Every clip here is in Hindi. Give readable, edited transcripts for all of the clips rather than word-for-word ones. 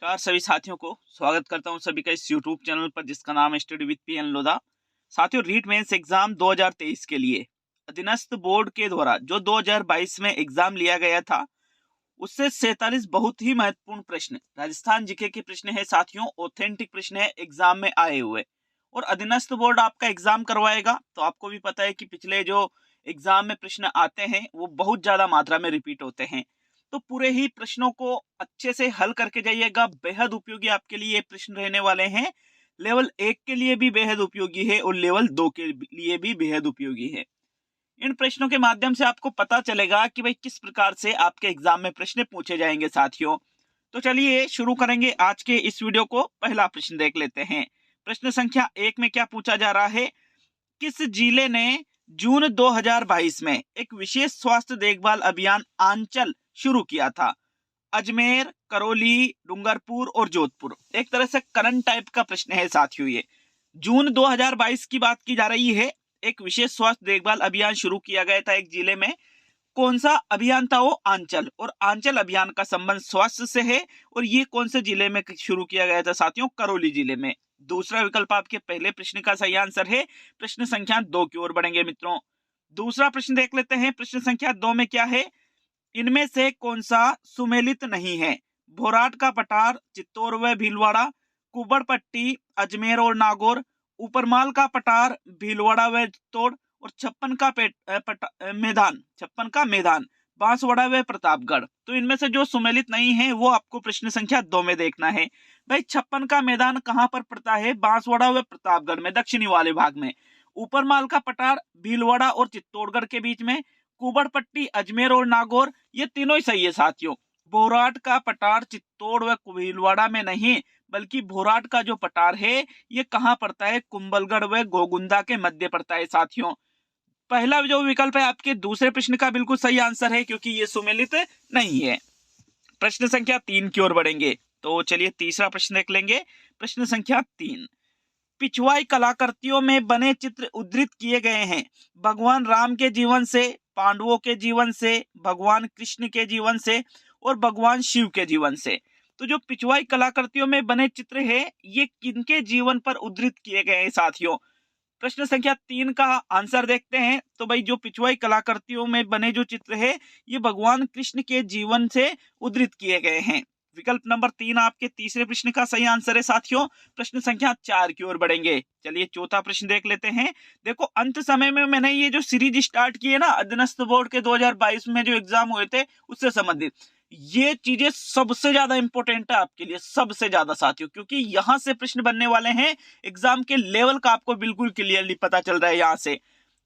नमस्कार सभी साथियों को स्वागत करता हूं सभी का इस YouTube चैनल पर जिसका नाम है स्टडी विद पीएन लोधा। साथियों, रीट मेंस एग्जाम 2023 के लिए अधीनस्थ बोर्ड के द्वारा जो 2022 में एग्जाम लिया गया था उससे 47 बहुत ही महत्वपूर्ण प्रश्न राजस्थान जीके के प्रश्न है साथियों। ऑथेंटिक प्रश्न है एग्जाम में आए हुए और अधीनस्थ बोर्ड आपका एग्जाम करवाएगा। तो आपको भी पता है कि पिछले जो एग्जाम में प्रश्न आते हैं वो बहुत ज्यादा मात्रा में रिपीट होते हैं। तो पूरे ही प्रश्नों को अच्छे से हल करके जाइएगा। बेहद उपयोगी आपके लिए ये प्रश्न रहने वाले हैं। लेवल 1 के लिए भी बेहद उपयोगी है और लेवल 2 के लिए भी बेहद उपयोगी है। इन प्रश्नों के माध्यम से आपको पता चलेगा कि भाई किस प्रकार से आपके एग्जाम में प्रश्न पूछे जाएंगे साथियों। तो चलिए शुरू करेंगे आज के इस वीडियो को। पहला प्रश्न देख लेते हैं। प्रश्न संख्या 1 में क्या पूछा जा रहा है, किस जिले ने जून 2022 में एक विशेष स्वास्थ्य देखभाल अभियान आंचल शुरू किया था? अजमेर, करौली, डूंगरपुर और जोधपुर। एक तरह से करंट टाइप का प्रश्न है साथियों। ये जून 2022 की बात की जा रही है। एक विशेष स्वास्थ्य देखभाल अभियान शुरू किया गया था एक जिले में। कौन सा अभियान था वो? आंचल। और आंचल अभियान का संबंध स्वास्थ्य से है और ये कौन से जिले में शुरू किया गया था साथियों? करौली जिले में। दूसरा विकल्प आपके पहले प्रश्न का सही आंसर है। प्रश्न संख्या 2 की ओर बढ़ेंगे मित्रों। दूसरा प्रश्न देख लेते हैं। प्रश्न संख्या 2 में क्या है, इनमें से कौन सा सुमेलित नहीं है? भोराट का पठार, चित्तौड़ व भीलवाड़ा, कुबड़ पट्टी, अजमेर और नागौर, ऊपरमाल का पठार, भीलवाड़ा व चित्तौड़ और छप्पन का मैदान, बांसवाड़ा व प्रतापगढ़। तो इनमें से जो सुमेलित नहीं है वो आपको प्रश्न संख्या 2 में देखना है। भाई छप्पन का मैदान कहां पर पड़ता है? बांसवाड़ा व प्रतापगढ़ में, दक्षिणी वाले भाग में। ऊपरमाल का पठार भीलवाड़ा और चित्तौड़गढ़ के बीच में। कुबड़ पट्टी अजमेर और नागौर, ये तीनों ही सही है साथियों। भोराट का पठार चित्तौड़ व भीलवाड़ा में नहीं बल्कि भोराट का जो पठार है ये कहां पड़ता है? कुंभलगढ़ व गोगुंदा के मध्य पड़ता है साथियों। पहला जो विकल्प है आपके दूसरे प्रश्न का बिल्कुल सही आंसर है क्योंकि ये सुमेलित नहीं है। प्रश्न संख्या 3 की ओर बढ़ेंगे। तो चलिए तीसरा प्रश्न देख लेंगे। प्रश्न संख्या 3, पिछवाई कलाकृतियों में बने चित्र उद्धृत किए गए हैं भगवान राम के जीवन से, पांडवों के जीवन से, भगवान कृष्ण के जीवन से और भगवान शिव के जीवन से। तो जो पिछवाई कलाकृतियों में बने चित्र है ये किनके जीवन पर उद्धृत किए गए हैं साथियों? प्रश्न संख्या 3 का आंसर देखते हैं। तो भाई जो पिछवाई कलाकृतियों में बने जो चित्र है ये भगवान कृष्ण के जीवन से उद्धृत किए गए हैं। विकल्प नंबर 3 आपके तीसरे प्रश्न का सही आंसर है साथियों। प्रश्न संख्या 4 की ओर बढ़ेंगे। चलिए चौथा प्रश्न देख लेते हैं। देखो अंत समय में मैंने ये जो सीरीज स्टार्ट की है ना अधीनस्थ बोर्ड के 2022 में जो एग्जाम हुए थे उससे संबंधित, ये चीजें सबसे ज्यादा इंपॉर्टेंट है आपके लिए, सबसे ज्यादा साथियों, क्योंकि यहां से प्रश्न बनने वाले हैं। एग्जाम के लेवल का आपको बिल्कुल क्लियरली पता चल रहा है यहां से।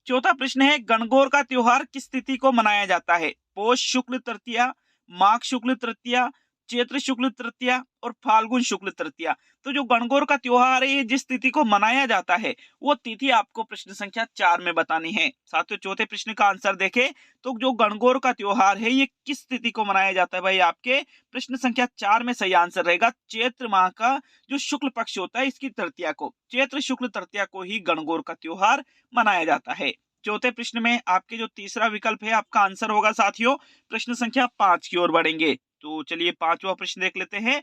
चौथा प्रश्न है, गणगौर का त्योहार किस तिथि को मनाया जाता है? पौष शुक्ल तृतीया, माघ शुक्ल तृतीया, चैत्र शुक्ल तृतीया और फाल्गुन शुक्ल तृतीया। तो जो गणगौर का त्योहार है ये जिस तिथि को मनाया जाता है वो तिथि आपको प्रश्न संख्या 4 में बतानी है साथियों। चौथे प्रश्न का आंसर देखें तो जो गणगौर का त्योहार है ये किस तिथि को मनाया जाता है? भाई आपके प्रश्न संख्या 4 में सही आंसर रहेगा चैत्र माह का जो शुक्ल पक्ष होता है इसकी तृतीया को, चैत्र शुक्ल तृतीया को ही गणगौर का त्योहार मनाया जाता है। चौथे प्रश्न में आपके जो तीसरा विकल्प है आपका आंसर होगा साथियों। प्रश्न संख्या 5 की ओर बढ़ेंगे। तो चलिए पांचवा प्रश्न देख लेते हैं।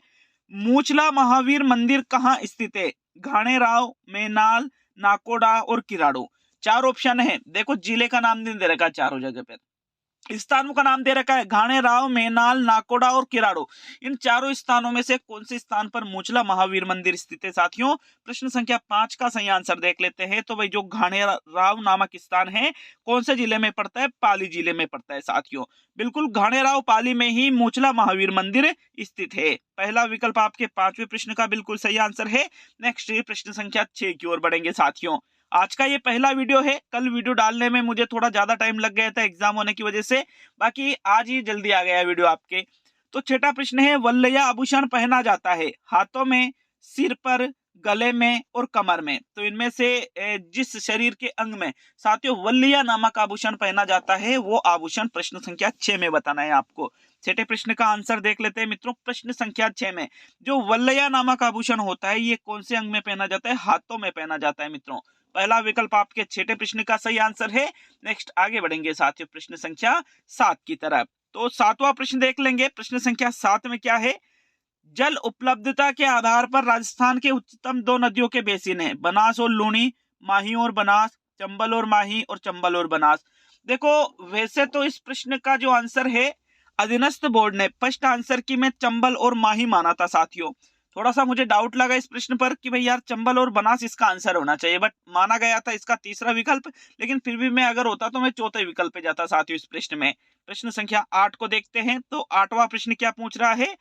मूचला महावीर मंदिर कहाँ स्थित है? घाणेराव, मैनाल, नाकोड़ा और किराड़ू। चार ऑप्शन है। देखो जिले का नाम नहीं दे रखा चारों जगह पे, स्थानों का नाम दे रखा है घाणेराव, मैनाल, नाकोड़ा और किराड़ू। इन चारों स्थानों में से कौन से स्थान पर मूचला महावीर मंदिर स्थित है साथियों? प्रश्न संख्या 5 का सही आंसर देख लेते हैं। तो भाई जो घाणेराव नामक स्थान है कौन से जिले में पड़ता है? पाली जिले में पड़ता है साथियों। बिल्कुल घाणेराव पाली में ही मूचला महावीर मंदिर स्थित है। पहला विकल्प आपके पांचवें प्रश्न का बिल्कुल सही आंसर है। नेक्स्ट प्रश्न संख्या 6 की ओर बढ़ेंगे साथियों। आज का ये पहला वीडियो है। कल वीडियो डालने में मुझे थोड़ा ज्यादा टाइम लग गया था एग्जाम होने की वजह से, बाकी आज ही जल्दी आ गया वीडियो आपके। तो छठा प्रश्न है, वल्लया आभूषण पहना जाता है हाथों में, सिर पर, गले में और कमर में। तो इनमें से जिस शरीर के अंग में साथियों वल्लया नामक आभूषण पहना जाता है वो आभूषण प्रश्न संख्या 6 में बताना है आपको। छठे प्रश्न का आंसर देख लेते हैं मित्रों। प्रश्न संख्या 6 में जो वल्लया नामक आभूषण होता है ये कौन से अंग में पहना जाता है? हाथों में पहना जाता है मित्रों। पहला विकल्प आपके छठे प्रश्न का सही आंसर है। नेक्स्ट आगे बढ़ेंगे साथियों प्रश्न संख्या 7 की तरफ। तो सातवां प्रश्न देख लेंगे। प्रश्न संख्या 7 में क्या है, जल उपलब्धता के आधार पर राजस्थान के उच्चतम दो नदियों के बेसिन है, बनास और लूनी, माही और बनास, चंबल और माही और चंबल और बनास। देखो वैसे तो इस प्रश्न का जो आंसर है अधीनस्थ बोर्ड ने फर्स्ट आंसर की में चंबल और माही माना था साथियों। थोड़ा सा मुझे डाउट लगा इस प्रश्न पर कि भाई यार चंबल और बनास इसका आंसर होना चाहिए, बट माना गया था इसका तीसरा विकल्प, लेकिन फिर भी मैं अगर होता तो मैं चौथे विकल्प पे जाता साथियों इस प्रश्न में। प्रश्न संख्या 8 को देखते हैं, तो 8वां प्रश्न क्या पूछ रहा है,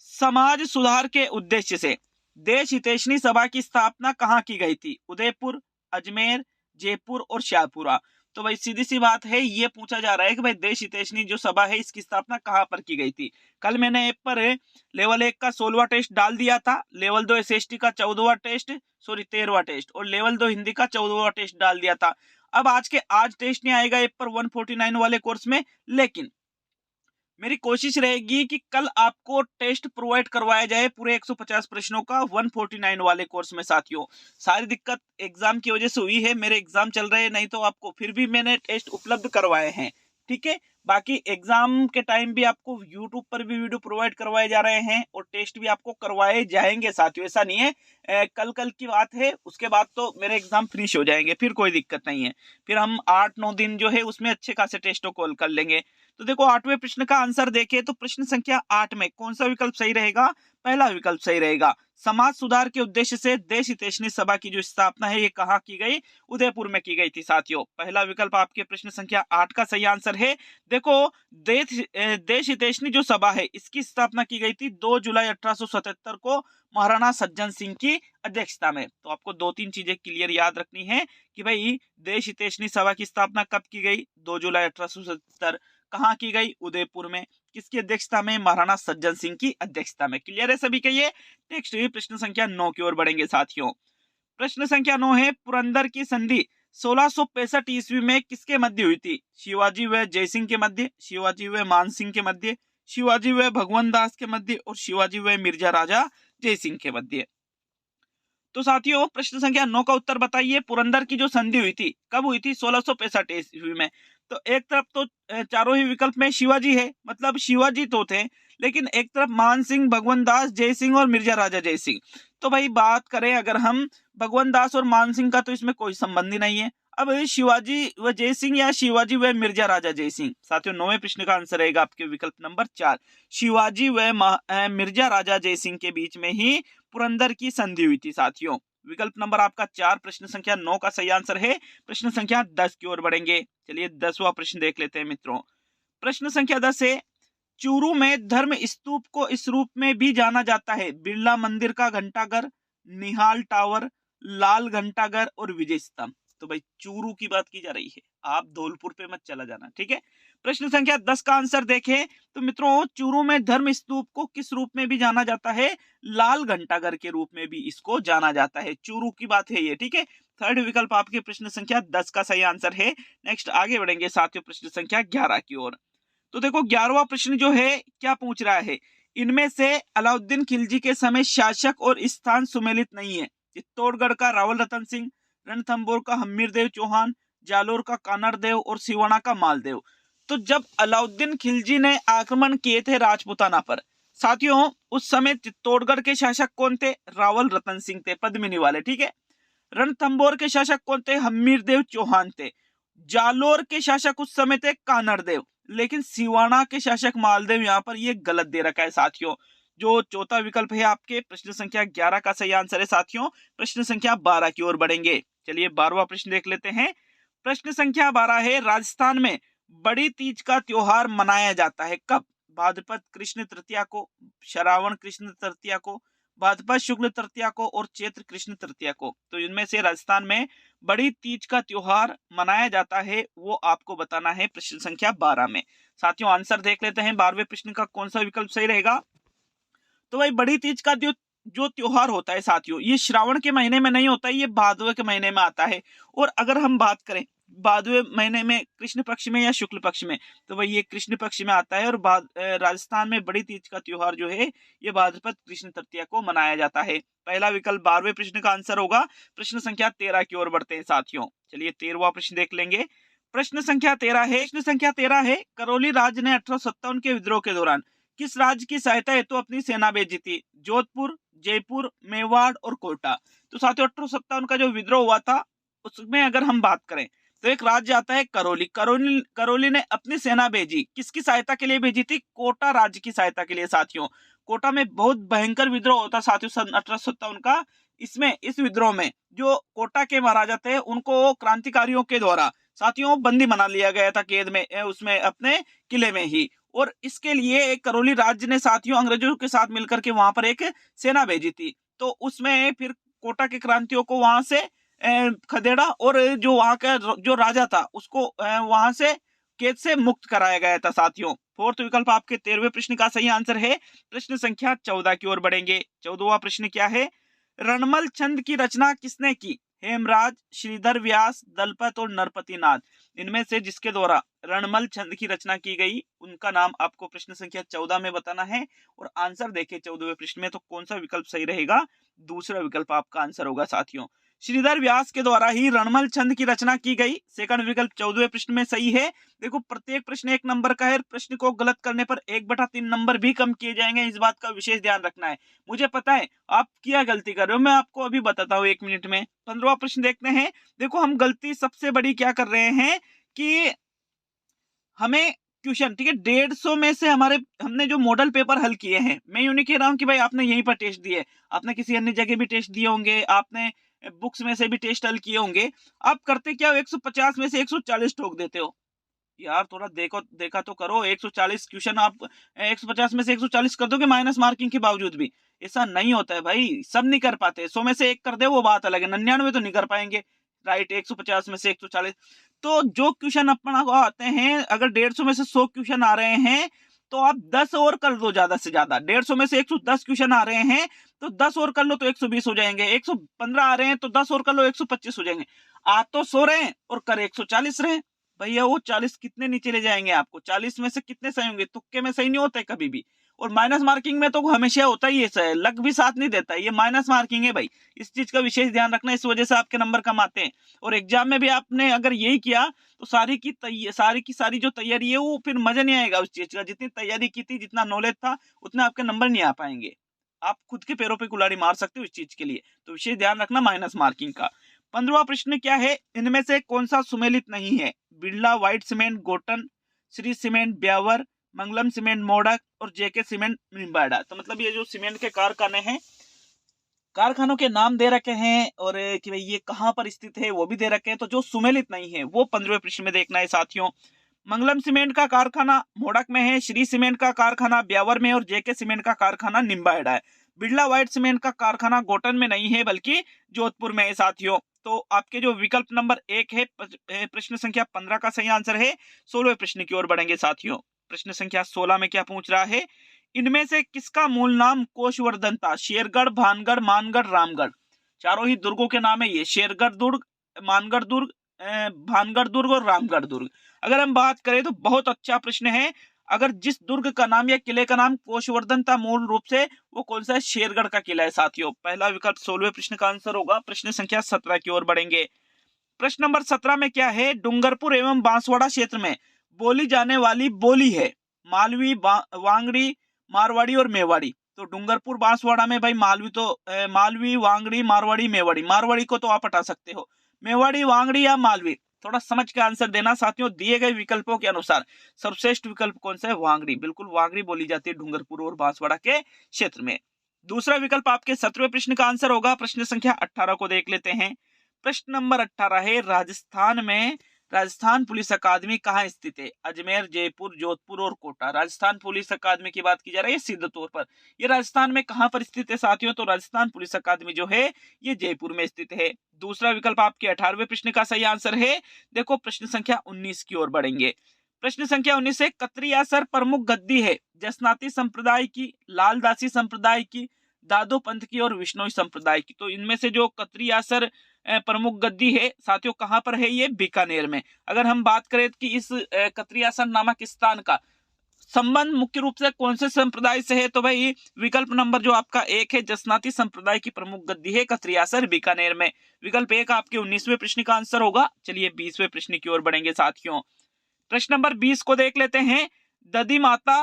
समाज सुधार के उद्देश्य से देश हितैषणी सभा की स्थापना कहाँ की गई थी, उदयपुर, अजमेर, जयपुर और शाहपुरा। तो भाई सीधी सी बात है, ये पूछा जा रहा है कि भाई देश हितैषणी जो सभा है इसकी स्थापना कहाँ पर की गई थी। कल मैंने ऐप पर लेवल 1 का 16वां टेस्ट डाल दिया था, लेवल 2 एसएसटी का 14वां टेस्ट, सॉरी 13वां टेस्ट, और लेवल 2 हिंदी का 14वां टेस्ट डाल दिया था। अब आज टेस्ट नहीं आएगा ऐप पर 149 वाले कोर्स में, लेकिन मेरी कोशिश रहेगी कि कल आपको टेस्ट प्रोवाइड करवाया जाए पूरे 150 प्रश्नों का 149 वाले कोर्स में साथियों। सारी दिक्कत एग्जाम की वजह से हुई है, मेरे एग्जाम चल रहे हैं, नहीं तो आपको फिर भी मैंने टेस्ट उपलब्ध करवाए हैं, ठीक है। बाकी एग्जाम के टाइम भी आपको यूट्यूब पर भी वीडियो प्रोवाइड करवाए जा रहे हैं और टेस्ट भी आपको करवाए जाएंगे साथियों, ऐसा नहीं है कल की बात है, उसके बाद तो मेरे एग्जाम फिनिश हो जाएंगे, फिर कोई दिक्कत नहीं है। फिर हम 8-9 दिन जो है उसमें अच्छे खासे टेस्टों को कर लेंगे। तो देखो 8वें प्रश्न का आंसर देखें तो प्रश्न संख्या 8 में कौन सा विकल्प सही रहेगा, पहला विकल्प सही रहेगा। समाज सुधार के उद्देश्य से देश हितैषणी सभा की जो स्थापना है ये कहाँ की गई, उदयपुर में की गई थी साथियों। पहला विकल्प आपके प्रश्न संख्या 8 का सही आंसर है। देखो देश हितैषणी जो सभा है इसकी स्थापना की गई थी 2 जुलाई 1877 को महाराणा सज्जन सिंह की अध्यक्षता में। तो आपको 2-3 चीजें क्लियर याद रखनी है कि भाई देश हितैषणी सभा की स्थापना कब की गई, 2 जुलाई 1877, कहाँ की गई, उदयपुर में, किसकी अध्यक्षता में, महाराणा सज्जन सिंह की अध्यक्षता में। क्लियर है सभी के ये। नेक्स्ट प्रश्न संख्या 9 की ओर बढ़ेंगे साथियों। प्रश्न संख्या 9 है, पुरंदर की संधि 1665 ईस्वी में किसके मध्य हुई थी, शिवाजी व जयसिंह के मध्य, शिवाजी व मानसिंह के मध्य, शिवाजी व भगवंत दास के मध्य और शिवाजी व मिर्जा राजा जयसिंह के मध्य। तो साथियों प्रश्न संख्या 9 का उत्तर बताइए, पुरंदर की जो संधि हुई थी कब हुई थी, 1665 ईस्वी में। तो एक तरफ तो चारों ही विकल्प में शिवाजी है, मतलब शिवाजी तो थे, लेकिन एक तरफ मान सिंह, भगवंत दास, जय सिंह और मिर्जा राजा जय सिंह। तो भाई बात करें अगर हम भगवंत दास और मान सिंह का, तो इसमें कोई संबंध ही नहीं है। अब शिवाजी व जय सिंह या शिवाजी व मिर्जा राजा जय सिंह। साथियों 9वें प्रश्न का आंसर रहेगा आपके विकल्प नंबर 4, शिवाजी व मिर्जा राजा जय सिंह के बीच में ही पुरंदर की संधि हुई थी साथियों। विकल्प नंबर आपका 4 प्रश्न संख्या 9 का सही आंसर है। प्रश्न संख्या 10 की ओर बढ़ेंगे। चलिए 10वां प्रश्न देख लेते हैं मित्रों। प्रश्न संख्या 10 है, चूरू में धर्म स्तूप को इस रूप में भी जाना जाता है, बिरला मंदिर का घंटाघर, निहाल टावर, लाल घंटाघर और विजय स्तंभ। तो भाई चूरू की बात की जा रही है, आप धौलपुर पे मत चला जाना, ठीक है। प्रश्न संख्या 10 का आंसर देखें तो मित्रों चूरू में धर्म स्तूप को किस रूप में भी जाना जाता है, लाल घंटाघर के रूप में भी इसको जाना जाता है। चूरू की बात है ये, ठीक है। थर्ड विकल्प आपके प्रश्न संख्या 10 का सही आंसर है। नेक्स्ट आगे बढ़ेंगे साथियों प्रश्न संख्या 11 की ओर। तो देखो 11वां प्रश्न जो है क्या पूछ रहा है, इनमें से अलाउद्दीन खिलजी के समय शासक और स्थान सुमेलित नहीं है, चित्तौड़गढ़ का रावल रतन सिंह, रणथंभौर का हम्मीरदेव चौहान, जालोर का कानरदेव और सिवाना का मालदेव। तो जब अलाउद्दीन खिलजी ने आक्रमण किए थे राजपुताना पर साथियों, उस समय चित्तौड़गढ़ के शासक कौन थे, रावल रतन सिंह थे, पद्मिनी वाले, ठीक है। रणथंभौर के शासक कौन थे, हम्मीरदेव चौहान थे। जालोर के शासक उस समय थे कानरदेव, लेकिन सिवाना के शासक मालदेव, यहाँ पर ये गलत दे रखा है साथियों। जो चौथा विकल्प है आपके प्रश्न संख्या 11 का सही आंसर है साथियों। प्रश्न संख्या 12 की ओर बढ़ेंगे। चलिए 12वां प्रश्न देख लेते हैं। प्रश्न संख्या 12 है, राजस्थान में बड़ी तीज का त्योहार मनाया जाता है कब, भाद्रपद कृष्ण तृतीया को, श्रावण कृष्ण तृतीया को, भाद्रपद शुक्ल तृतीया को और चैत्र कृष्ण तृतीया को। तो इनमें से राजस्थान में बड़ी तीज का त्योहार मनाया जाता है वो आपको बताना है प्रश्न संख्या 12 में। साथियों आंसर देख लेते हैं 12वें प्रश्न का कौन सा विकल्प सही रहेगा। तो भाई बड़ी तीज का जो त्योहार होता है साथियों, ये श्रावण के महीने में नहीं होता है, ये भादवे के महीने में आता है। और अगर हम बात करें भादवे महीने में कृष्ण पक्ष में या शुक्ल पक्ष में, तो भाई ये कृष्ण पक्ष में आता है। और राजस्थान में बड़ी तीज का त्योहार जो है ये भाद्रपद कृष्ण तृतीया को मनाया जाता है। पहला विकल्प 12वें प्रश्न का आंसर होगा। प्रश्न संख्या 13 की ओर बढ़ते हैं साथियों। चलिए 13वां प्रश्न देख लेंगे। प्रश्न संख्या 13 है, करौली राज्य ने 1857 के विद्रोह के दौरान किस राज्य की सहायता हेतु अपनी सेना भेजी थी? जोधपुर, जयपुर, मेवाड़ और कोटा। तो साथियों 1857 का जो विद्रोह हुआ था उसमें अगर हम बात करें तो एक राज्य आता है करौली। करौली ने अपनी सेना भेजी, किसकी सहायता के लिए भेजी थी? कोटा राज्य की सहायता के लिए साथियों। कोटा में बहुत भयंकर विद्रोह होता साथियों सन 1857 का। इसमें इस विद्रोह में जो कोटा के महाराजा थे उनको क्रांतिकारियों के द्वारा साथियों बंदी बना लिया गया था कैद में, उसमें अपने किले में ही। और इसके लिए एक करौली राज्य ने साथियों अंग्रेजों के साथ मिलकर के वहां पर एक सेना भेजी थी। तो उसमें फिर कोटा के क्रांतियों को वहां से खदेड़ा और जो वहां का जो राजा था उसको वहां से कैद से मुक्त कराया गया था साथियों। फोर्थ विकल्प आपके 13वें प्रश्न का सही आंसर है। प्रश्न संख्या 14 की ओर बढ़ेंगे। 14वां प्रश्न क्या है? रणमल छंद की रचना किसने की? हेमराज, श्रीधर व्यास, दलपत और नरपति नाथ। इनमें से जिसके द्वारा रणमल छंद की रचना की गई उनका नाम आपको प्रश्न संख्या 14 में बताना है। और आंसर देखें 14वें प्रश्न में तो कौन सा विकल्प सही रहेगा? दूसरा विकल्प आपका आंसर होगा साथियों। श्रीधर व्यास के द्वारा ही रणमल छंद की रचना की गई। सेकंड विकल्प 14वें प्रश्न में सही है। देखो प्रत्येक प्रश्न 1 नंबर का है, प्रश्न को गलत करने पर 1/3 नंबर भी कम किए जाएंगे, इस बात का विशेष ध्यान रखना है। मुझे पता है आप क्या गलती कर रहे हो, मैं आपको अभी बताता हूँ 1 मिनट में। 15वां प्रश्न देखते हैं। देखो हम गलती सबसे बड़ी क्या कर रहे हैं कि हमें क्वेश्चन, ठीक है, 150 में से हमने जो मॉडल पेपर हल किए हैं, मैं यूं नहीं कह रहा हूं कि भाई आपने यहीं पर टेस्ट दिए, आपने किसी अन्य जगह भी टेस्ट दिए होंगे, आपने बुक्स में से भी टेस्ट हल किए होंगे। आप करते क्या हो, 150 में से 140 ठोक देते हो। यार थोड़ा देखा तो करो। 140 क्वेश्चन आप 150 में से 140 कर दोगे माइनस मार्किंग के बावजूद भी? ऐसा नहीं होता है भाई, सब नहीं कर पाते। 100 में से 1 कर दे वो बात अलग है, 99 तो नहीं कर पाएंगे, राइट। 150 में से 140। तो जो क्वेश्चन अपना आते हैं, अगर 150 में से 100 क्वेश्चन आ रहे हैं तो आप 10 और कर दो ज्यादा से ज्यादा। 150 में से 110 क्वेश्चन आ रहे हैं तो 10 और कर लो तो 120 हो जाएंगे। 115 आ रहे हैं तो 10 और कर लो 125 हो जाएंगे। आ तो 100 रहे हैं और कर 140 रहे हैं। भैया वो 40 कितने नीचे ले जाएंगे आपको? 40 में से कितने सही होंगे? तुक्के में सही नहीं होते कभी भी। और माइनस मार्किंग में तो हमेशा होता ही है, लक भी साथ नहीं देता, ये माइनस मार्किंग है भाई। इस चीज का विशेष ध्यान रखना, इस वजह से आपके नंबर कम आते हैं। और एग्जाम में भी आपने अगर यही किया तो सारी की सारी जो तैयारी है वो फिर मजा नहीं आएगा उस चीज का। जितनी तैयारी की थी, जितना नॉलेज था, उतना आपके नंबर नहीं आ पाएंगे। आप खुद के पैरों पे कुल्हाड़ी मार सकते हो इस चीज के लिए, तो विशेष ध्यान रखना माइनस मार्किंग का। 15वां प्रश्न क्या है? इनमें से कौन सा सुमेलित नहीं है? Birla white cement Gotan, Shree cement Beawar, Mangalam cement Modak और जेके सीमेंट निम्बाड़ा। तो मतलब ये जो सीमेंट के कारखाने हैं, कारखानों के नाम दे रखे हैं और कि भाई ये कहां पर स्थित है वो भी दे रखे हैं। तो जो सुमेलित नहीं है वो 15वें प्रश्न में देखना है साथियों। मंगलम सीमेंट का कारखाना मोडक में है, श्री सीमेंट का कारखाना ब्यावर में और जेके सीमेंट का कारखाना निम्बाहेड़ा है। बिरला व्हाइट सीमेंट का कारखाना गोटन में नहीं है बल्कि जोधपुर में है साथियों। तो आपके जो विकल्प नंबर 1 है प्रश्न संख्या 15 का सही आंसर है। 16वें प्रश्न की ओर बढ़ेंगे साथियों। प्रश्न संख्या 16 में क्या पूछ रहा है? इनमें से किसका मूल नाम कोशवर्धन था? शेरगढ़, भानगढ़, मानगढ़, रामगढ़। चारों ही दुर्गों के नाम है ये, शेरगढ़ दुर्ग, मानगढ़ दुर्ग, भानगढ़ दुर्ग और रामगढ़ दुर्ग। अगर हम बात करें तो बहुत अच्छा प्रश्न है। अगर जिस दुर्ग का नाम या किले का नाम कोशवर्धन था मूल रूप से, वो कौन सा है? शेरगढ़ का किला है साथियों। पहला विकल्प 16वें प्रश्न का आंसर होगा। प्रश्न संख्या 17 की ओर बढ़ेंगे। प्रश्न नंबर 17 में क्या है? डूंगरपुर एवं बांसवाड़ा क्षेत्र में बोली जाने वाली बोली है मालवी, वांगड़ी, मारवाड़ी और मेवाड़ी। तो डूंगरपुर बांसवाड़ा में भाई मालवी, वांगड़ी, मारवाड़ी, मेवाड़ी। मारवाड़ी को तो आप हटा सकते हो, मेवाड़ी, वांगड़ी या मालवी, थोड़ा समझ के आंसर देना साथियों। दिए गए विकल्पों के अनुसार सर्वश्रेष्ठ विकल्प कौन सा है? वांगड़ी। बिल्कुल वांगड़ी बोली जाती है डूंगरपुर और बांसवाड़ा के क्षेत्र में। दूसरा विकल्प आपके 17वें प्रश्न का आंसर होगा। प्रश्न संख्या 18 को देख लेते हैं। प्रश्न नंबर 18 है, राजस्थान में राजस्थान पुलिस अकादमी कहाँ स्थित है? अजमेर, जयपुर, जोधपुर और कोटा। राजस्थान पुलिस अकादमी की बात की जा रही है सीधे तौर पर। ये राजस्थान में कहाँ पर स्थित है साथियों? तो राजस्थान पुलिस अकादमी जो है ये जयपुर में स्थित है। दूसरा विकल्प आपके 18वें प्रश्न का सही आंसर है। देखो प्रश्न संख्या 19 की ओर बढ़ेंगे। प्रश्न संख्या 19 है, कतरियासर प्रमुख गद्दी है जसनाती संप्रदाय की, लालदासी संप्रदाय की, दादो पंथ की और विश्नोई संप्रदाय की। तो इनमें से जो कतरियासर प्रमुख गद्दी है साथियों कहां पर है? ये बीकानेर में। अगर हम बात करें कि इस कतरियासर नामक स्थान का संबंध मुख्य रूप से कौन से संप्रदाय से है? तो भाई विकल्प नंबर जो आपका 1 है, जसनाती संप्रदाय की प्रमुख गद्दी है कतरियासर बीकानेर में। विकल्प 1 आपके 19वें प्रश्न का आंसर होगा। चलिए 20वें प्रश्न की ओर बढ़ेंगे साथियों। प्रश्न नंबर 20 को देख लेते हैं। दधी माता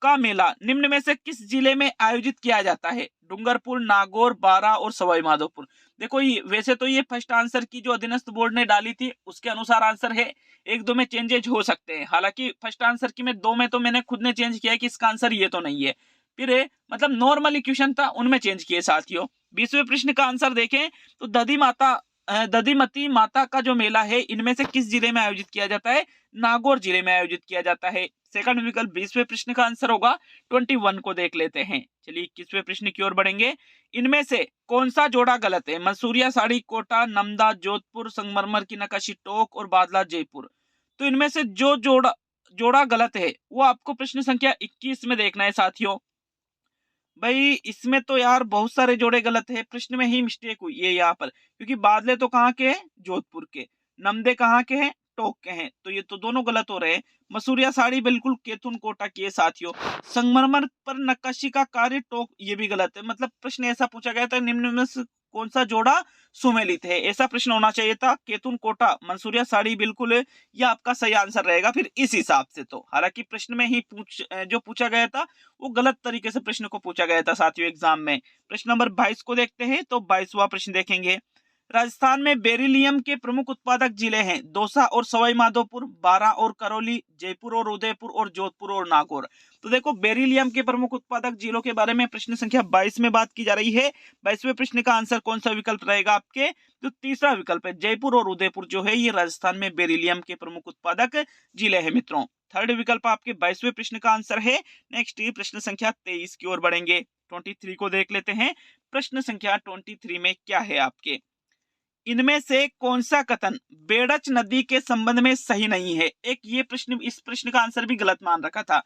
का मेला निम्न में से किस जिले में आयोजित किया जाता है? डूंगरपुर, नागौर, बारा और सवाई माधोपुर। देखो वैसे तो ये फर्स्ट आंसर की जो अधीनस्थ बोर्ड ने डाली थी उसके अनुसार आंसर है, एक दो में चेंजेज हो सकते हैं। हालांकि फर्स्ट आंसर की में दो में तो मैंने खुद ने चेंज किया है कि इसका आंसर ये तो नहीं है, फिर मतलब नॉर्मल इक्वेशन था उनमें चेंज किए साथियों। 20वें प्रश्न का आंसर देखें तो दधिमती माता का जो मेला है इनमें से किस जिले में आयोजित किया जाता है? नागौर जिले में आयोजित किया जाता है। सेकंड विकल्प 20वें प्रश्न का आंसर होगा। 21 को देख लेते हैं। चलिए 21वें प्रश्न की ओर बढ़ेंगे। इनमें से कौन सा जोड़ा गलत है? मंसूरिया साड़ी कोटा, नमदा जोधपुर, संगमरमर की नक्काशी टोक और बादला जयपुर। तो इनमें से जो जोड़ा गलत है वो आपको प्रश्न संख्या 21 में देखना है साथियों। भाई इसमें तो यार बहुत सारे जोड़े गलत है, प्रश्न में ही मिस्टेक हुई है यहाँ पर, क्योंकि बादले तो कहाँ के हैं? जोधपुर के। नमदे कहाँ के हैं? टोक के हैं, तो ये तो दोनों गलत हो रहे हैं। मसूरिया साड़ी बिल्कुल केतुन कोटा की है साथियों। संगमरमर पर नक्काशी का कार्य टोक, ये भी गलत है। मतलब प्रश्न ऐसा पूछा गया था निम्न में से कौन सा जोड़ा सुमेलित है, ऐसा प्रश्न होना चाहिए था। केतुन कोटा मंसूरिया साड़ी बिल्कुल यह आपका सही आंसर रहेगा फिर इस हिसाब से। तो हालांकि प्रश्न में ही जो पूछा गया था वो गलत तरीके से प्रश्न को पूछा गया था साथियों एग्जाम में। प्रश्न नंबर 22 को देखते हैं। तो 22वां प्रश्न देखेंगे। राजस्थान में बेरिलियम के प्रमुख उत्पादक जिले हैं दौसा और सवाई माधोपुर, बारां और करौली, जयपुर और उदयपुर और जोधपुर और नागौर। तो देखो बेरिलियम के प्रमुख उत्पादक जिलों के बारे में प्रश्न संख्या 22 में बात की जा रही है। 22वें प्रश्न का आंसर कौन सा विकल्प रहेगा आपके? तो तीसरा विकल्प है, जयपुर और उदयपुर जो है ये राजस्थान में बेरिलियम के प्रमुख उत्पादक जिले हैं मित्रों। थर्ड विकल्प आपके 22वें प्रश्न का आंसर है। नेक्स्ट प्रश्न संख्या 23 की ओर बढ़ेंगे। 23 को देख लेते हैं। प्रश्न संख्या 23 में क्या है आपके? इनमें से कौन सा कथन बेड़च नदी के संबंध में सही नहीं है? एक ये प्रश्न, इस प्रश्न का आंसर भी गलत मान रखा था।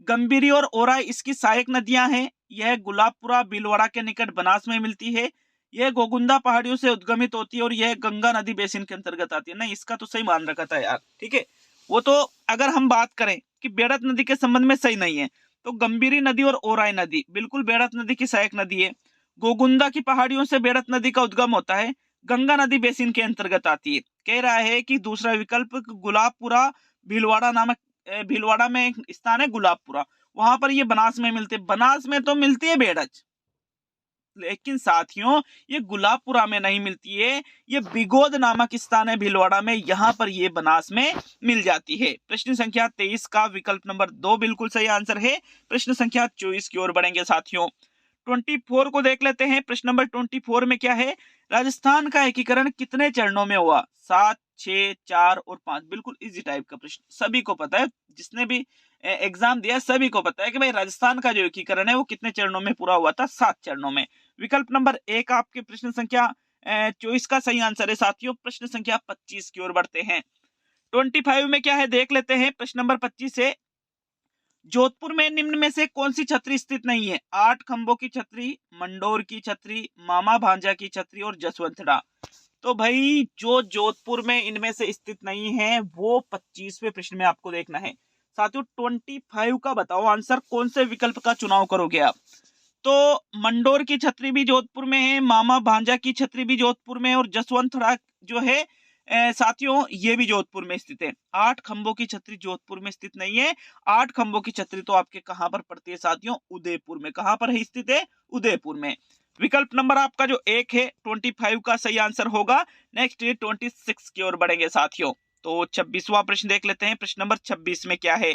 गंभीरी और ओराई इसकी सहायक नदियां हैं। यह गुलाबपुरा भीलवाड़ा के निकट बनास में मिलती है। यह गोगुंदा पहाड़ियों से उद्गमित होती है और यह गंगा नदी बेसिन के अंतर्गत आती है। नहीं, इसका तो सही मान रखा था यार, ठीक है। वो तो अगर हम बात करें कि बेड़च नदी के संबंध में सही नहीं है, तो गंभीरी नदी और ओराई नदी बिल्कुल बेड़च नदी की सहायक नदी है। गोगुंदा की पहाड़ियों से बेड़च नदी का उद्गम होता है, गंगा नदी बेसिन के अंतर्गत आती है। कह रहा है कि दूसरा विकल्प गुलाबपुरा भीलवाड़ा नामक, भीलवाड़ा में एक स्थान है गुलाबपुरा, वहां पर ये बनास में मिलते। बनास में तो मिलती है बेड़च, लेकिन साथियों ये गुलाबपुरा में नहीं मिलती है। ये बिगोद नामक स्थान है भीलवाड़ा में, यहाँ पर ये बनास में मिल जाती है। प्रश्न संख्या 23 का विकल्प नंबर 2 बिल्कुल सही आंसर है। प्रश्न संख्या 24 की ओर बढ़ेंगे साथियों। 24 को देख लेते हैं। प्रश्न नंबर 24 में क्या है? राजस्थान का एकीकरण कितने चरणों में हुआ? 7, 6, 4 और 5। बिल्कुल इजी टाइप का प्रश्न, सभी को पता है, जिसने भी एग्जाम दिया सभी को पता है कि भाई राजस्थान का जो एकीकरण है वो कितने चरणों में पूरा हुआ था? 7 चरणों में। विकल्प नंबर 1 आपके प्रश्न संख्या 24 का सही आंसर है साथियों। प्रश्न संख्या 25 की ओर बढ़ते हैं। 25 में क्या है देख लेते हैं। प्रश्न नंबर 25 है, जोधपुर में निम्न में से कौन सी छतरी स्थित नहीं है? 8 खंभों की छतरी, मंडोर की छतरी, मामा भांजा की छतरी और जसवंतड़ा। तो भाई जो जोधपुर में इनमें से स्थित नहीं है वो 25वें प्रश्न में आपको देखना है साथियों। 25 का बताओ आंसर, कौन से विकल्प का चुनाव करोगे आप? तो मंडोर की छतरी भी जोधपुर में है, मामा भांजा की छतरी भी जोधपुर में है और जसवंतड़ा जो है साथियों ये भी जोधपुर में स्थित है। 8 खंभों की छतरी जोधपुर में स्थित नहीं है। 8 खंभों की छतरी तो आपके कहां पर पड़ती है साथियों? उदयपुर में। कहां पर है स्थित है? उदयपुर में। विकल्प नंबर आपका जो 1 है 25 का सही आंसर होगा। नेक्स्ट 26 की ओर बढ़ेंगे साथियों। तो 26वां प्रश्न देख लेते हैं। प्रश्न नंबर 26 में क्या है?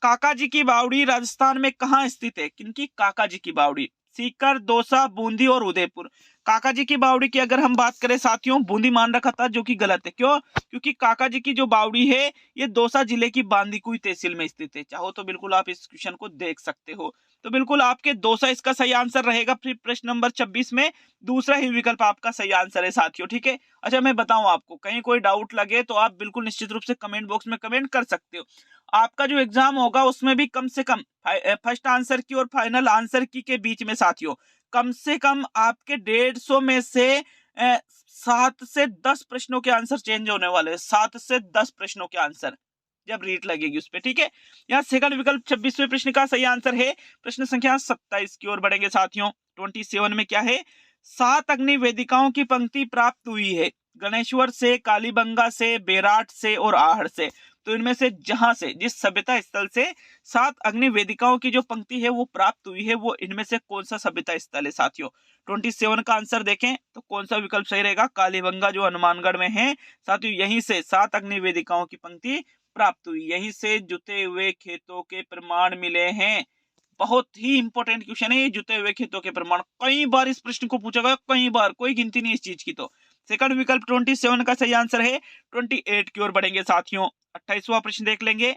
काका जी की बावड़ी राजस्थान में कहां स्थित है? किनकी काका जी की बावड़ी? सीकर, दौसा, बूंदी और उदयपुर। काका जी की बावड़ी की अगर हम बात करें साथियों, बूंदी मान रखा था जो कि गलत है। क्यों? क्योंकि काका जी की जो बावड़ी है ये दौसा जिले की बांदीकुई तहसील में स्थित है। चाहो तो बिल्कुल आप इस क्वेश्चन को देख सकते हो। तो बिल्कुल आपके दौसा इसका सही आंसर रहेगा। फिर प्रश्न नंबर 26 में दूसरा ही विकल्प आपका सही आंसर है साथियों, ठीक है। अच्छा मैं बताऊं आपको, कहीं कोई डाउट लगे तो आप बिल्कुल निश्चित रूप से कमेंट बॉक्स में कमेंट कर सकते हो। आपका जो एग्जाम होगा उसमें भी कम से कम फर्स्ट आंसर की और फाइनल आंसर की के बीच में साथियों कम से कम आपके 150 में से 7 से 10 प्रश्नों के आंसर चेंज होने वाले हैं। 7 से 10 प्रश्नों के आंसर जब रीट लगेगी उस पे, ठीक है। यहाँ सेकंड विकल्प 26वें प्रश्न का सही आंसर है। प्रश्न संख्या 27 की ओर बढ़ेंगे साथियों। 27 में क्या है? 7 अग्नि वेदिकाओं की पंक्ति प्राप्त हुई है गणेश्वर से, कालीबंगा से, बेराट से और आहड़ से। तो इनमें से जहां से जिस सभ्यता स्थल से 7 अग्नि वेदिकाओं की जो पंक्ति है वो प्राप्त हुई है, वो इनमें से कौन सा सभ्यता स्थल है साथियों। 27 का आंसर देखें तो कौन सा विकल्प सही रहेगा, कालीबंगा जो हनुमानगढ़ में है साथियों, यहीं से 7 अग्नि वेदिकाओं की पंक्ति प्राप्त हुई, यहीं से जुते हुए खेतों के प्रमाण मिले हैं। बहुत ही इंपॉर्टेंट क्वेश्चन है ये, जुते हुए खेतों के प्रमाण, कई बार इस प्रश्न को पूछा गया, कई बार, कोई गिनती नहीं इस चीज की। तो सेकंड विकल्प 27 का सही आंसर है। 28 की ओर बढ़ेंगे साथियों। 28वां प्रश्न देख लेंगे,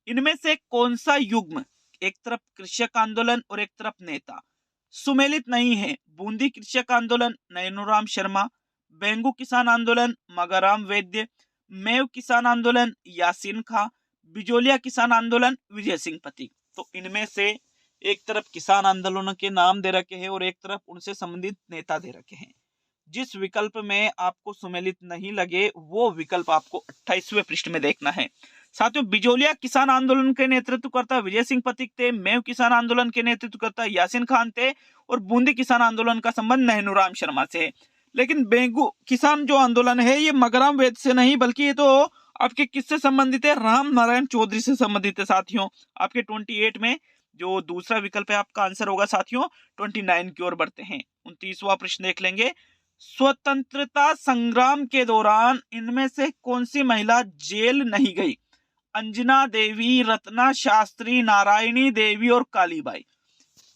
इनमें से कौन सा युग्म एक तरफ कृषक आंदोलन और एक तरफ नेता सुमेलित नहीं है। बूंदी कृषक आंदोलन नैनूराम शर्मा, बेंगू किसान आंदोलन मगाराम वैद्य, मेव किसान आंदोलन यासीन खां, बिजोलिया किसान आंदोलन विजय सिंह पति। तो इनमें से एक तरफ किसान आंदोलनों के नाम दे रखे हैं और एक तरफ उनसे संबंधित नेता दे रखे हैं। जिस विकल्प में आपको सुमेलित नहीं लगे वो विकल्प आपको 28वें पृष्ठ में देखना है साथियों। बिजोलिया किसान आंदोलन के नेतृत्व करता विजय सिंह पथिक थे, मेव किसान आंदोलन के नेतृत्व करता यासीन खान थे और बूंदी किसान आंदोलन का संबंध नैनूराम शर्मा से है। लेकिन बेंगू किसान जो आंदोलन है ये मगराम वैद्य से नहीं, बल्कि ये तो आपके किससे संबंधित है, राम नारायण चौधरी से संबंधित है साथियों। आपके 28 में जो दूसरा विकल्प है आपका आंसर होगा साथियों। 29 की ओर बढ़ते हैं। 29वां प्रश्न देख लेंगे, स्वतंत्रता संग्राम के दौरान इनमें से कौन सी महिला जेल नहीं गई। अंजना देवी, रत्ना शास्त्री, नारायणी देवी और कालीबाई।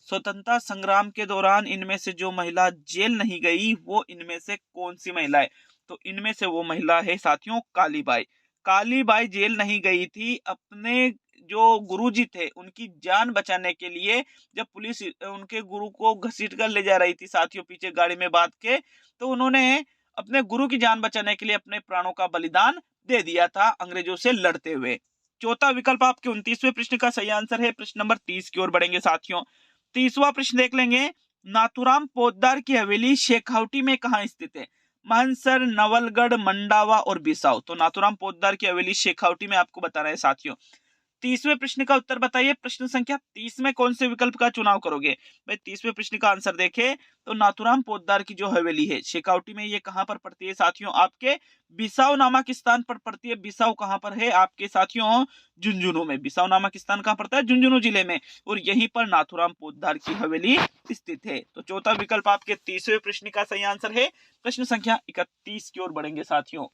स्वतंत्रता संग्राम के दौरान इनमें से जो महिला जेल नहीं गई वो इनमें से कौन सी महिला है, तो इनमें से वो महिला है साथियों कालीबाई। कालीबाई जेल नहीं गई थी, अपने जो गुरुजी थे उनकी जान बचाने के लिए जब पुलिस उनके गुरु को घसीट कर ले जा रही थी साथियों पीछे गाड़ी में बांध के, तो उन्होंने अपने गुरु की जान बचाने के लिए अपने प्राणों का बलिदान दे दिया था अंग्रेजों से लड़ते हुए। चौथा विकल्प आपके 29वें प्रश्न का सही आंसर है। प्रश्न नंबर 30 की ओर बढ़ेंगे साथियों। 30वां प्रश्न देख लेंगे, नाथुराम पोद्दार की हवेली शेखावटी में कहां स्थित है। मानसर, नवलगढ़, मंडावा और बिसाऊ। तो नाथुराम पोद्दार की हवेली शेखावटी में आपको बताना है साथियों। 30वें प्रश्न का उत्तर बताइए। प्रश्न संख्या 30 में कौन से विकल्प का चुनाव करोगे। भाई 30वें प्रश्न का आंसर देखें तो नाथुराम पोद्दार की जो हवेली है शेखावटी में, ये कहां पर पड़ती है साथियों, आपके बिसाऊ नामक स्थान पर पड़ती है। बिसाऊ कहां पर है आपके साथियों, झुंझुनू में। बिसाऊ नामक स्थान कहां पड़ता है, झुंझुनू जिले में, और यहीं पर नाथुराम पोद्दार की हवेली स्थित है। तो चौथा विकल्प आपके 30वें प्रश्न का सही आंसर है। प्रश्न संख्या 31 की ओर बढ़ेंगे साथियों।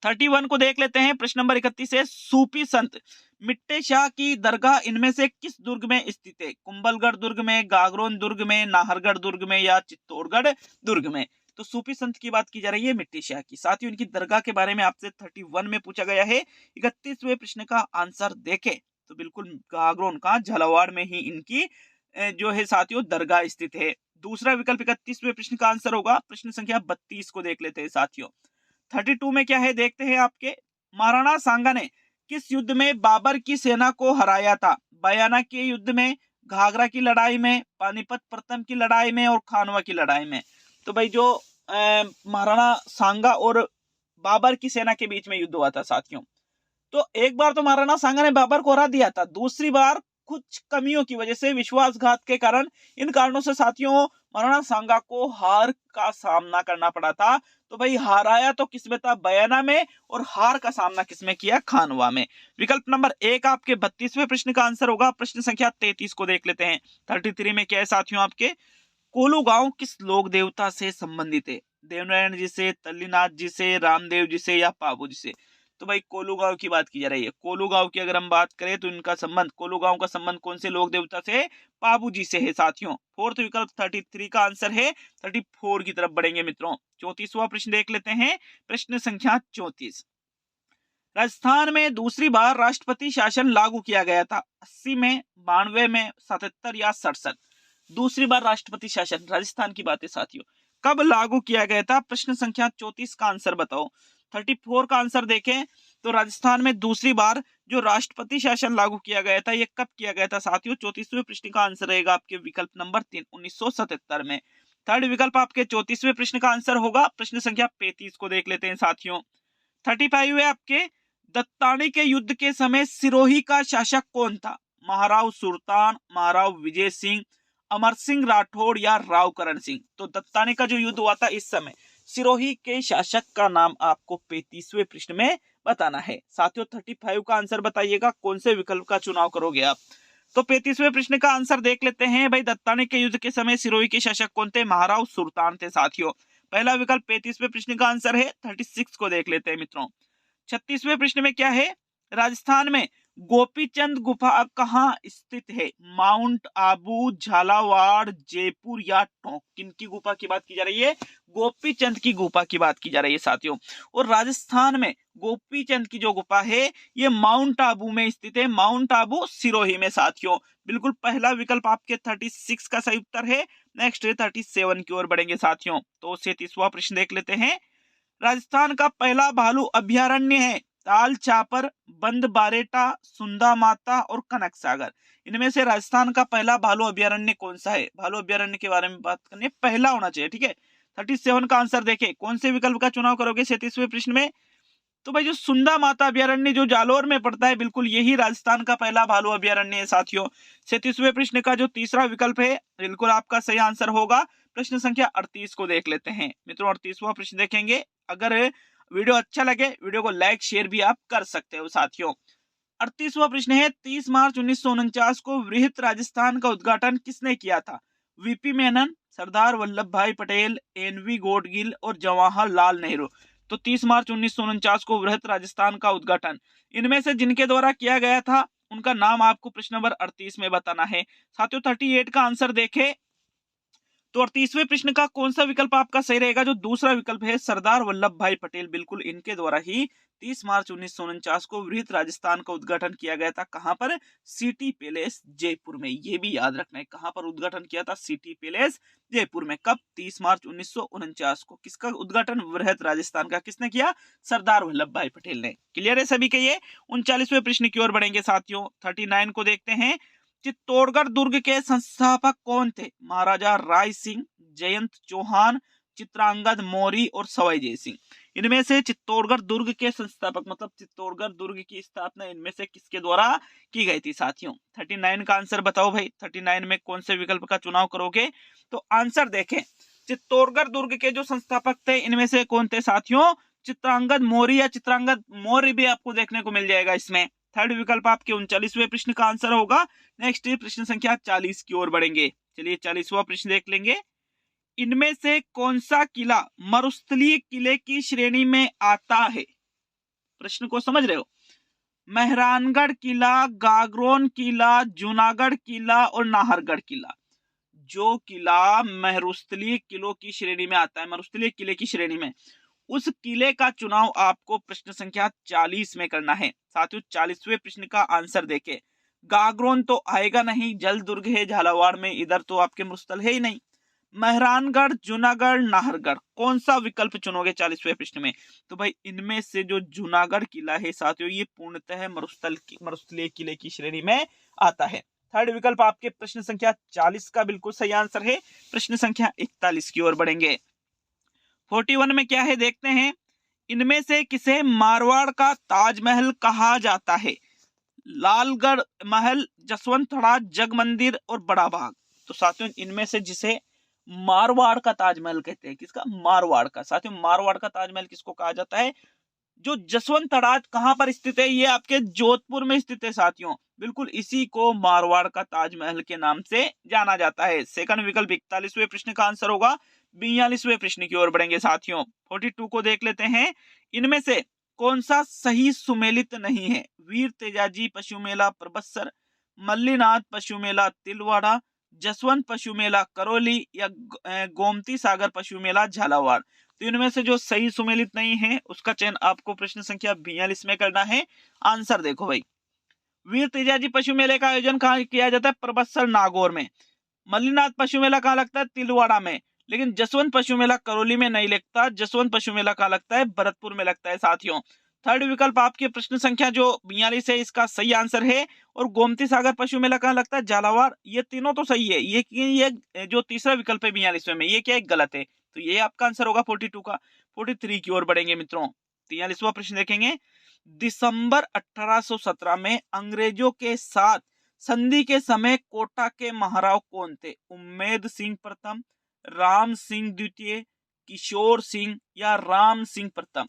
31 को देख लेते हैं। प्रश्न नंबर 31 है, सूफी संत मिट्टे शाह की दरगाह इनमें से किस दुर्ग में स्थित है। कुंभलगढ़ दुर्ग में, गागरोन दुर्ग में, नाहरगढ़ दुर्ग में या चित्तौड़गढ़ दुर्ग में। तो सूफी संत की बात की जा रही है मिट्टी शाह की। साथ ही उनकी दरगाह के बारे में आपसे 31 में पूछा गया है। 31वें प्रश्न का आंसर देखें तो बिल्कुल गागरोन का झालावाड़ में ही इनकी जो है साथियों दरगाह स्थित है। दूसरा विकल्प 31वें प्रश्न का आंसर होगा। प्रश्न संख्या 32 को देख लेते हैं साथियों। 32 में क्या है देखते हैं आपके, महाराणा सांगा ने किस युद्ध में बाबर की सेना को हराया था। बयाना के युद्ध में, घाघरा की लड़ाई में, पानीपत प्रथम की लड़ाई में और खानवा की लड़ाई में। तो भाई जो महाराणा सांगा और बाबर की सेना के बीच में युद्ध हुआ था साथियों, तो एक बार तो महाराणा सांगा ने बाबर को हरा दिया था, दूसरी बार कुछ कमियों की वजह से, विश्वासघात के कारण, इन कारणों से साथियों महाराणा सांगा को हार का सामना करना पड़ा था। तो भाई हराया तो किसमें था, बयाना में, और हार का सामना किसमें किया, खानवा में। विकल्प नंबर 1 आपके 32वें प्रश्न का आंसर होगा। प्रश्न संख्या 33 को देख लेते हैं। 33 में क्या है साथियों आपके, कोलू गांव किस लोक देवता से संबंधित है। देवनारायण जी से, तल्लीनाथ जी से, रामदेव जी से या पाबू जी से। तो भाई कोलू गांव की बात की जा रही है। कोलू गांव की अगर हम बात करें तो इनका संबंध, कोलू गांव का संबंध कौन से लोक देवता से, पाबू जी से है साथियों। फोर्थ विकल्प 33 का आंसर है। 34 की तरफ बढ़ेंगे मित्रों। 34वां प्रश्न देख लेते हैं। प्रश्न संख्या 34, राजस्थान में दूसरी बार राष्ट्रपति शासन लागू किया गया था। 80 में, 92 में, 77 या 67। दूसरी बार राष्ट्रपति शासन, राजस्थान की बात है साथियों, कब लागू किया गया था। प्रश्न संख्या 34 का आंसर बताओ। 34 का आंसर देखें तो राजस्थान में दूसरी बार जो राष्ट्रपति शासन लागू किया गया था, ये कब किया गया था साथियों। 34वें प्रश्न का आंसर रहेगा आपके विकल्प नंबर 3, 1977 में। थर्ड विकल्प आपके 34वें प्रश्न का आंसर होगा। प्रश्न संख्या 35 को देख लेते हैं साथियों। 35 है आपके, दत्तानी के युद्ध के समय सिरोही का शासक कौन था। महाराव सुल्तान, महाराव विजय सिंह, अमर सिंह राठौड़ या राव करण सिंह। तो दत्तानी का जो युद्ध हुआ था इस समय, सिरोही के शासक का नाम आपको 35वें प्रश्न में बताना है। साथियों 35 का आंसर बताइएगा, कौन से विकल्प का चुनाव करोगे आप। तो 35वें प्रश्न का आंसर देख लेते हैं भाई। दत्तानी के युद्ध के समय सिरोही के शासक कौन थे? महाराव सुल्तान थे साथियों। पहला विकल्प 35वें प्रश्न का आंसर है। 36 को देख लेते हैं मित्रों। 36वें प्रश्न में क्या है? राजस्थान में गोपीचंद गुफा कहाँ स्थित है? माउंट आबू, झालावाड़, जयपुर या टोंक? किनकी गुफा की बात की जा रही है? गोपीचंद की गुफा की बात की जा रही है साथियों। और राजस्थान में गोपीचंद की जो गुफा है ये माउंट आबू में स्थित है। माउंट आबू सिरोही में साथियों। बिल्कुल पहला विकल्प आपके 36 का सही उत्तर है। नेक्स्ट 37 की ओर बढ़ेंगे साथियों। तो 37वां प्रश्न देख लेते हैं। राजस्थान का पहला भालू अभ्यारण्य है ताल चापर, बंद बारेटा, सुंदा माता और कनक सागर। इनमें से राजस्थान का पहला भालू अभ्यारण्य कौन सा है? भालू अभ्यारण्य के बारे में बात करनी है, पहला होना चाहिए, ठीक है। 37 का आंसर देखें, कौन से विकल्प का चुनाव करोगे 37वें प्रश्न में? तो भाई जो सुंदा माता अभ्यारण्य जो जालोर में पड़ता है, बिल्कुल यही राजस्थान का पहला भालू अभ्यारण्य है साथियों। 37वें प्रश्न का जो तीसरा विकल्प है बिल्कुल आपका सही आंसर होगा। प्रश्न संख्या 38 को देख लेते हैं मित्रों। 38वां प्रश्न देखेंगे। अगर वीडियो अच्छा लगे वीडियो को लाइक शेयर भी आप कर सकते हो साथियों। 38वां प्रश्न है। 30 मार्च 1949 को वृहत राजस्थान का उद्घाटन किसने किया था? वीपी मेनन, सरदार वल्लभ भाई पटेल, एनवी गोडगिल और जवाहरलाल नेहरू। तो 30 मार्च 1949 को वृहत राजस्थान का उद्घाटन इनमें से जिनके द्वारा किया गया था उनका नाम आपको प्रश्न नंबर 38 में बताना है साथियों। 38 का आंसर देखें तो 38वें प्रश्न का कौन सा विकल्प आपका सही रहेगा? जो दूसरा विकल्प है सरदार वल्लभ भाई पटेल, बिल्कुल इनके द्वारा ही 30 मार्च 1949 को वृहत राजस्थान का उद्घाटन किया गया था। कहां पर? सिटी पैलेस जयपुर में। ये भी याद रखना है, कहां पर उद्घाटन किया था? सिटी पैलेस जयपुर में। कब? 30 मार्च 1949 को। किसका उद्घाटन? वृहत राजस्थान का। किसने किया? सरदार वल्लभ भाई पटेल ने। क्लियर है सभी के ये? 39वें प्रश्न की ओर बढ़ेंगे साथियों। 39 को देखते हैं। चित्तौड़गढ़ दुर्ग के संस्थापक कौन थे? महाराजा राय सिंह, जयंत चौहान, चित्रांगद मौर्य और सवाई जय सिंह। इनमें से चित्तौड़गढ़ दुर्ग के संस्थापक मतलब चित्तौड़गढ़ दुर्ग की स्थापना इनमें से किसके द्वारा की गई थी साथियों? 39 का आंसर बताओ भाई। 39 में कौन से विकल्प का चुनाव करोगे? तो आंसर देखें, चित्तौड़गढ़ दुर्ग के जो संस्थापक थे इनमें से कौन थे साथियों? चित्रांगद मौर्य या चित्रांगद मौर्य भी आपको देखने को मिल जाएगा इसमें। थर्ड विकल्प आपके 39वें प्रश्न का आंसर होगा। नेक्स्ट प्रश्न संख्या 40 की ओर बढ़ेंगे। चलिए 40वां प्रश्न देख लेंगे। इनमें से कौन सा किला मरुस्थलीय किले की श्रेणी में आता है? प्रश्न को समझ रहे हो? मेहरानगढ़ किला, गागरोन किला, जूनागढ़ किला और नाहरगढ़ किला। जो किला मरुस्थलीय किलों की श्रेणी में आता है, मरुस्थलीय किले की श्रेणी में, उस किले का चुनाव आपको प्रश्न संख्या 40 में करना है साथियों। 40वें प्रश्न का आंसर देखें। गागरोन तो आएगा नहीं, जल दुर्ग है झालावाड़ में, इधर तो आपके मरुस्थल है ही नहीं। मेहरानगढ़, जूनागढ़, नाहरगढ़, कौन सा विकल्प चुनोगे 40वें प्रश्न में? तो भाई इनमें से जो जूनागढ़ किला है साथियों ये पूर्णतः मरुस्थलीय किले की श्रेणी में आता है। थर्ड विकल्प आपके प्रश्न संख्या 40 का बिल्कुल सही आंसर है। प्रश्न संख्या 41 की ओर बढ़ेंगे। 41 में क्या है देखते हैं। इनमें से किसे मारवाड़ का ताजमहल कहा जाता है? लालगढ़ महल, जसवंतड़ा, जग मंदिर और बड़ा बाग। तो साथियों इनमें से जिसे मारवाड़ का ताजमहल कहते हैं, किसका? मारवाड़ का। साथियों मारवाड़ का ताजमहल किसको कहा जाता है? जो जसवंत तड़ाग कहां पर स्थित है? ये आपके जोधपुर में स्थित है साथियों। बिल्कुल इसी को मारवाड़ का ताजमहल के नाम से जाना जाता है। सेकंड विकल्प 41वें प्रश्न का आंसर होगा। 42वें प्रश्न की ओर बढ़ेंगे साथियों। 42 को देख लेते हैं। इनमें से कौन सा सही सुमेलित नहीं है? वीर तेजाजी पशु मेला परबत्सर, मल्लीनाथ पशु मेला तिलवाड़ा, जसवंत पशु मेला करौली या गोमती सागर पशु मेला झालावाड़। तो इनमें से जो सही सुमेलित नहीं है उसका चयन आपको प्रश्न संख्या 42 में करना है। आंसर देखो भाई। वीर तेजाजी पशु मेले का आयोजन कहाँ किया जाता है? परबत्सर नागौर में। मल्लीनाथ पशु मेला कहाँ लगता है? तिलवाड़ा में। लेकिन जसवंत पशु मेला करौली में नहीं लगता। जसवंत पशु मेला कहाँ लगता है? भरतपुर में लगता है साथियों। थर्ड विकल्प आपके प्रश्न संख्या जो 42 है इसका सही आंसर है। और गोमती सागर पशु मेला कहाँ लगता है? झालावाड़। ये तीनों तो सही है। ये जो तीसरा विकल्प है 42 में, ये क्या है? गलत है। तो ये आपका आंसर होगा 42 का। 43 की ओर बढ़ेंगे मित्रों। 43वां प्रश्न देखेंगे। दिसंबर 1817 में अंग्रेजों के साथ संधि के समय कोटा के महाराव कौन थे? उम्मेद सिंह प्रथम, राम सिंह द्वितीय, किशोर सिंह या राम सिंह प्रथम।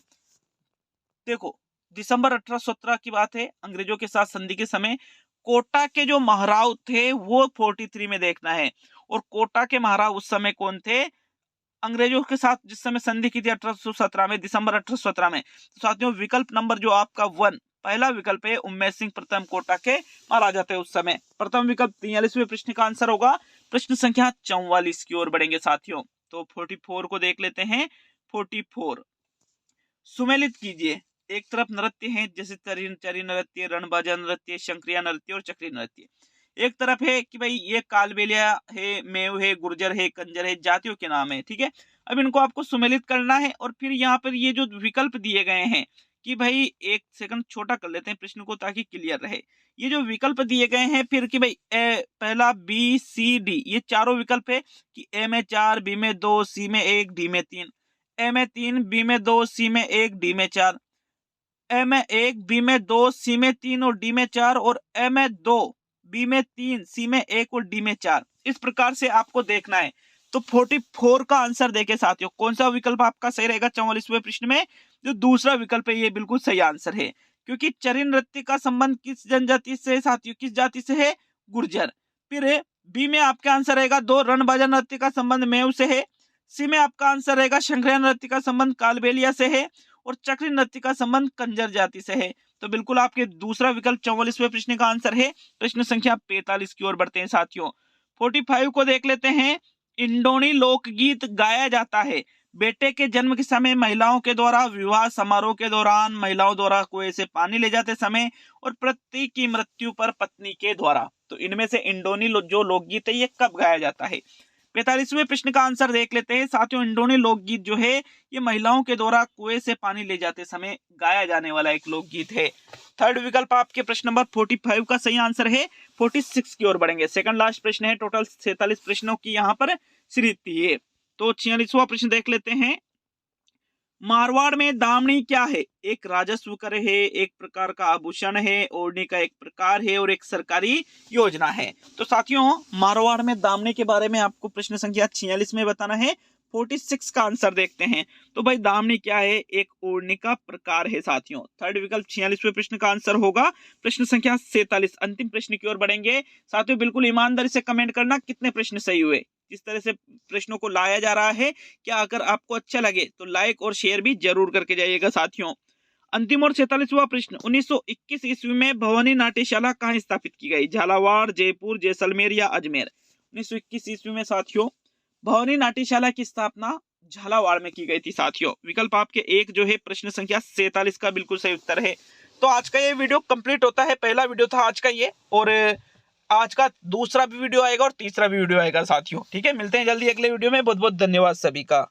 देखो दिसंबर 1817 की बात है, अंग्रेजों के साथ संधि के समय कोटा के जो महाराव थे वो 43 में देखना है। और कोटा के महाराव उस समय कौन थे? अंग्रेजों के साथ जिस समय संधि की थी 1817 में, दिसंबर 1817 में। तो साथियों विकल्प नंबर जो आपका 1 पहला विकल्प है, उम्मेद सिंह प्रथम कोटा के महाराजा थे उस समय। प्रथम विकल्प 43वें प्रश्न का आंसर होगा। प्रश्न संख्या 44 की ओर बढ़ेंगे साथियों। तो 44 को देख लेते हैं। 44 सुमेलित कीजिए। एक तरफ नृत्य है जैसे चरी नृत्य, रणबाजा नृत्य, शंकरिया नृत्य और चक्री नृत्य। एक तरफ है कि भाई ये कालबेलिया है, मेव है, गुर्जर है, कंजर है, जातियों के नाम है, ठीक है। अब इनको आपको सुमेलित करना है और फिर यहाँ पर ये जो विकल्प दिए गए हैं कि भाई एक सेकंड छोटा कर लेते हैं प्रश्न को ताकि क्लियर रहे। ये जो विकल्प दिए गए हैं फिर कि भाई पहला बी सी डी, ये चारों विकल्प है कि ए में 4, बी में 2, सी में 1, डी में 3। ए में 3, बी में 2, सी में 1, डी में 4। ए में 1, बी में 2, सी में 3 और डी में 4। और ए में 2, बी में 3, सी में 1 और डी में 4। इस प्रकार से आपको देखना है। तो 44 का आंसर देखे साथियों, कौन सा विकल्प आपका सही रहेगा 44वें प्रश्न में? जो दूसरा विकल्प है ये बिल्कुल सही आंसर है, क्योंकि चरी नृत्य का संबंध किस जनजाति से है साथियों? किस जाति से है? गुर्जर। फिर बी में आपका आंसर रहेगा 2, रणबाजा नृत्य का संबंध मेव से है। सी में आपका आंसर रहेगा शंकरिया नृत्य का संबंध कालबेलिया से है। और चक्री नृत्य का संबंध कंजर जाति से है। तो बिल्कुल आपके दूसरा विकल्प 44वें प्रश्न का आंसर है। प्रश्न संख्या 45 की ओर बढ़ते हैं साथियों। 45 को देख लेते हैं। इंडोनी लोकगीत गाया जाता है बेटे के जन्म के समय, महिलाओं के द्वारा विवाह समारोह के दौरान, महिलाओं द्वारा कुएं से पानी ले जाते समय और पति की मृत्यु पर पत्नी के द्वारा। तो इनमें से इंडोनी जो लोकगीत है ये कब गाया जाता है? 45वें प्रश्न का आंसर देख लेते हैं साथियों। इंडोनी लोकगीत जो है ये महिलाओं के द्वारा कुएं से पानी ले जाते समय गाया जाने वाला एक लोकगीत है। थर्ड विकल्प आपके प्रश्न नंबर 45 का सही आंसर है। 46 की ओर बढ़ेंगे। सेकंड लास्ट प्रश्न है। टोटल 47 प्रश्नों की यहाँ पर सीरीज थी ये। तो 46वां प्रश्न देख लेते हैं। मारवाड़ में दामनी क्या है? एक राजस्व कर है, एक प्रकार का आभूषण है, ओढ़नी का एक प्रकार है और एक सरकारी योजना है। तो साथियों मारवाड़ में दामनी के बारे में आपको प्रश्न संख्या 46 में बताना है। 46 का आंसर देखते हैं। तो भाई दामनी क्या है? एक ओढ़नी का प्रकार है साथियों। थर्ड विकल्प 46वें प्रश्न का आंसर होगा। प्रश्न संख्या 47 अंतिम प्रश्न की ओर बढ़ेंगे साथियों। बिल्कुल ईमानदारी से कमेंट करना कितने प्रश्न सही हुए। जिस तरह से प्रश्नों को लाया जा रहा है, क्या अगर आपको अच्छा लगे तो लाइक और शेयर भी जरूर करके जाइएगा साथियों। अंतिम और 46वां प्रश्न। 1921 ईस्वी में भवानी नाट्यशाला कहाँ स्थापित की गई? झालावाड़, जयपुर, जैसलमेर या अजमेर? 1921 ईस्वी में साथियों भवानी नाट्यशाला की स्थापना झालावाड़ में की गई थी साथियों। विकल्प आपके एक जो है प्रश्न संख्या 47 का बिल्कुल सही उत्तर है। तो आज का ये वीडियो कंप्लीट होता है। पहला वीडियो था आज का ये, और आज का दूसरा भी वीडियो आएगा और तीसरा भी वीडियो आएगा साथियों। ठीक है, मिलते हैं जल्दी अगले वीडियो में। बहुत बहुत धन्यवाद सभी का।